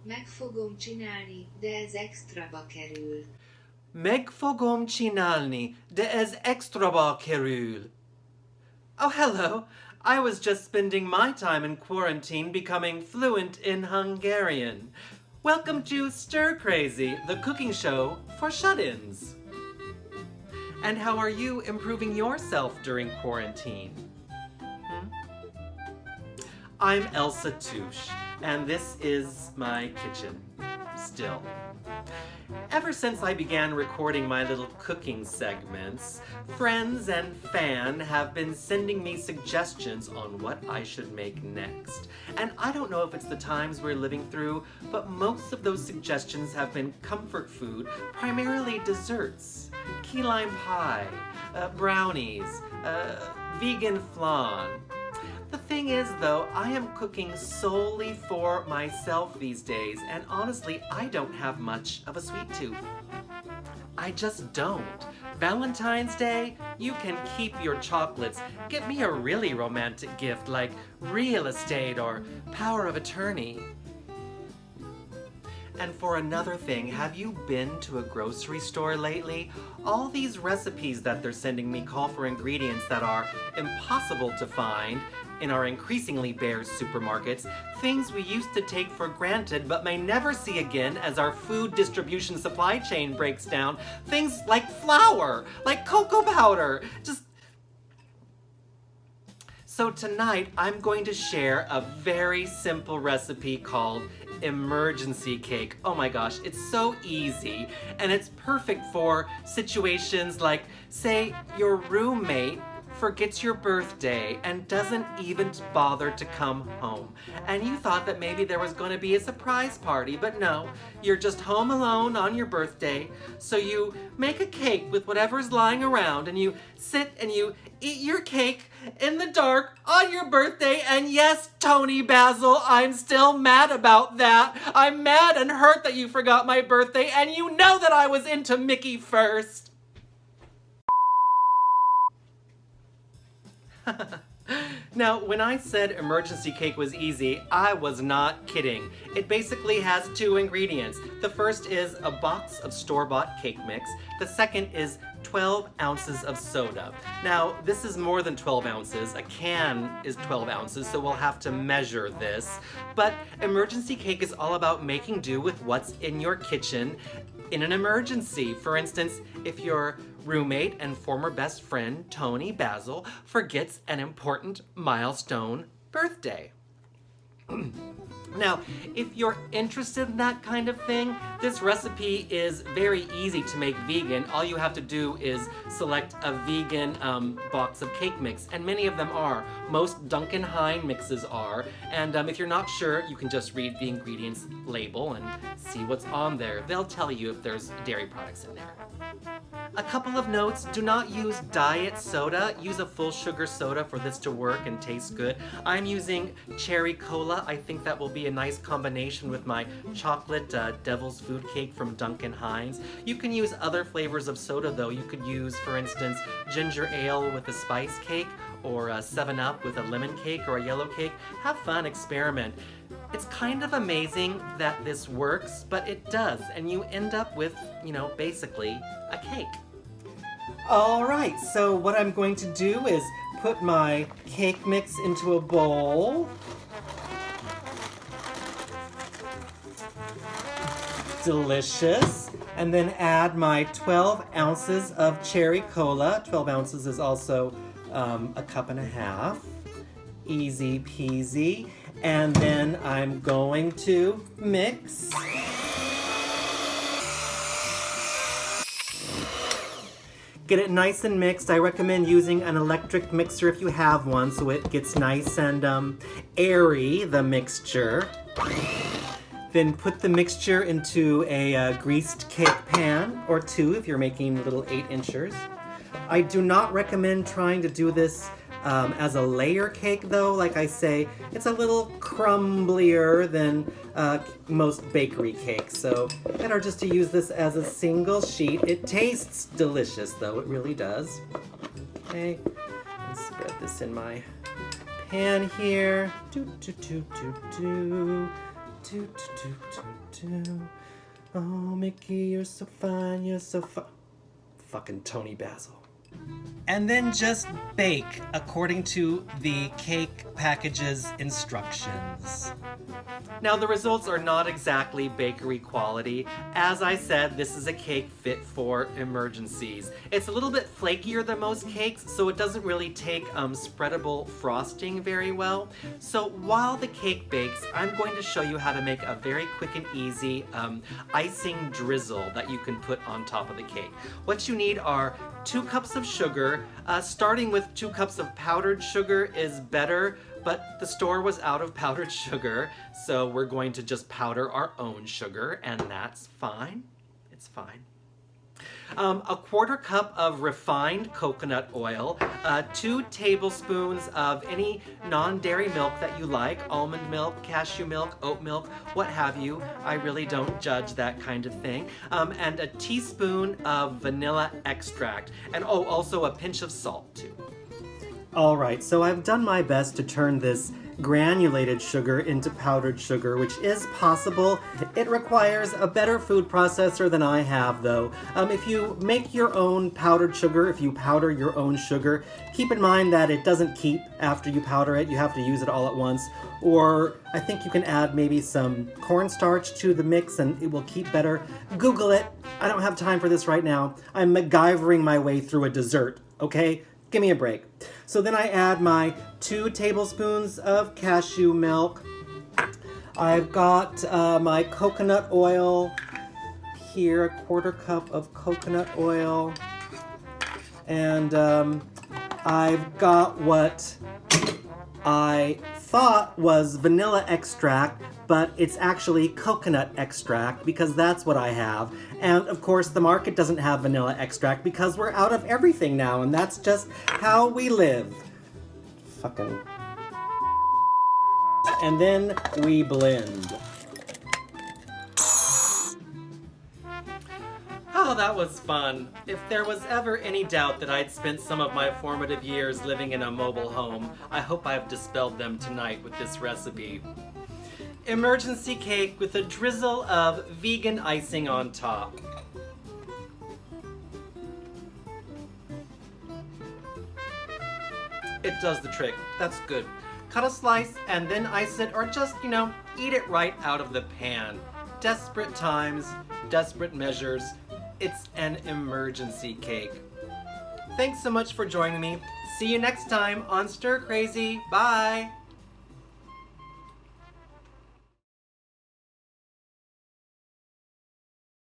Meg fogom csinálni, de ez extraba kerül. Meg fogom csinálni, de ez extraba kerül. Oh, hello. I was just spending my time in quarantine becoming fluent in Hungarian. Welcome to Stir Crazy, the cooking show for shut-ins. And how are you improving yourself during quarantine? I'm Elsa Touche, and this is my kitchen, still. Ever since I began recording my little cooking segments, friends and fan have been sending me suggestions on what I should make next. And I don't know if it's the times we're living through, but most of those suggestions have been comfort food, primarily desserts. Key lime pie, brownies, vegan flan. The thing is, though, I am cooking solely for myself these days, and honestly, I don't have much of a sweet tooth. I just don't. Valentine's Day, you can keep your chocolates. Get me a really romantic gift like real estate or power of attorney. And for another thing, have you been to a grocery store lately? All these recipes that they're sending me call for ingredients that are impossible to find in our increasingly bare supermarkets, things we used to take for granted but may never see again as our food distribution supply chain breaks down. Things like flour, like cocoa powder, So tonight, I'm going to share a very simple recipe called emergency cake. Oh my gosh, it's so easy, and it's perfect for situations like, say, your roommate forgets your birthday and doesn't even bother to come home. And you thought that maybe there was going to be a surprise party, but no, you're just home alone on your birthday. So you make a cake with whatever's lying around, and you sit and you eat your cake in the dark on your birthday. And yes, Tony Basil, I'm still mad about that. I'm mad and hurt that you forgot my birthday, and you know that I was into Mickey first. Now, when I said emergency cake was easy, I was not kidding. It basically has two ingredients. The first is a box of store-bought cake mix. The second is 12 ounces of soda. Now, this is more than 12 ounces. A can is 12 ounces, so we'll have to measure this. But emergency cake is all about making do with what's in your kitchen in an emergency. For instance, if your roommate and former best friend, Tony Basil, forgets an important milestone birthday. Now, if you're interested in that kind of thing, this recipe is very easy to make vegan. All you have to do is select a vegan box of cake mix, and many of them are. Most Duncan Hines mixes are, and if you're not sure, you can just read the ingredients label and see what's on there. They'll tell you if there's dairy products in there. A couple of notes: do not use diet soda. Use a full sugar soda for this to work and taste good. I'm using cherry cola. I think that will be a nice combination with my chocolate devil's food cake from Duncan Hines. You can use other flavors of soda though. You could use, for instance, ginger ale with a spice cake, or 7-Up with a lemon cake or a yellow cake. Have fun, experiment. It's kind of amazing that this works, but it does, and you end up with, basically a cake. All right, so what I'm going to do is put my cake mix into a bowl. Delicious. And then add my 12 ounces of cherry cola. 12 ounces is also a cup and a half. Easy peasy. And then I'm going to mix. Get it nice and mixed. I recommend using an electric mixer if you have one, so it gets nice and airy, the mixture. Then put the mixture into a greased cake pan, or two if you're making little 8-inchers. I do not recommend trying to do this as a layer cake though. Like I say, it's a little crumblier than most bakery cakes, so better just to use this as a single sheet. It tastes delicious though, it really does. Okay, let's spread this in my pan here. do, do, do, do. Oh, Mickey, you're so fine, you're so fine. Fucking Tony Basil. And then just bake according to the cake package's instructions. Now, the results are not exactly bakery quality. As I said, this is a cake fit for emergencies. It's a little bit flakier than most cakes, so it doesn't really take spreadable frosting very well. So while the cake bakes, I'm going to show you how to make a very quick and easy icing drizzle that you can put on top of the cake. What you need are 2 cups of sugar. Starting with 2 cups of powdered sugar is better, but the store was out of powdered sugar, so we're going to just powder our own sugar, and that's fine. It's fine. A 1/4 cup of refined coconut oil, 2 tablespoons of any non-dairy milk that you like, almond milk, cashew milk, oat milk, what have you. I really don't judge that kind of thing. And a teaspoon of vanilla extract, and oh, also a pinch of salt too. All right, so I've done my best to turn this granulated sugar into powdered sugar, which is possible. It requires a better food processor than I have, though. If you make your own powdered sugar, if you powder your own sugar, keep in mind that it doesn't keep after you powder it. You have to use it all at once. Or I think you can add maybe some cornstarch to the mix and it will keep better. Google it. I don't have time for this right now. I'm MacGyvering my way through a dessert, okay? Give me a break. So then I add my 2 tablespoons of cashew milk. I've got my coconut oil here, a 1/4 cup of coconut oil. And I've got what I thought was vanilla extract, but it's actually coconut extract because that's what I have. And of course, the market doesn't have vanilla extract because we're out of everything now, and that's just how we live. Fucking. And then we blend. Oh, that was fun. If there was ever any doubt that I'd spent some of my formative years living in a mobile home, I hope I've dispelled them tonight with this recipe. Emergency cake with a drizzle of vegan icing on top. It does the trick. That's good. Cut a slice and then ice it, or just, eat it right out of the pan. Desperate times, desperate measures. It's an emergency cake. Thanks so much for joining me. See you next time on Stir Crazy. Bye!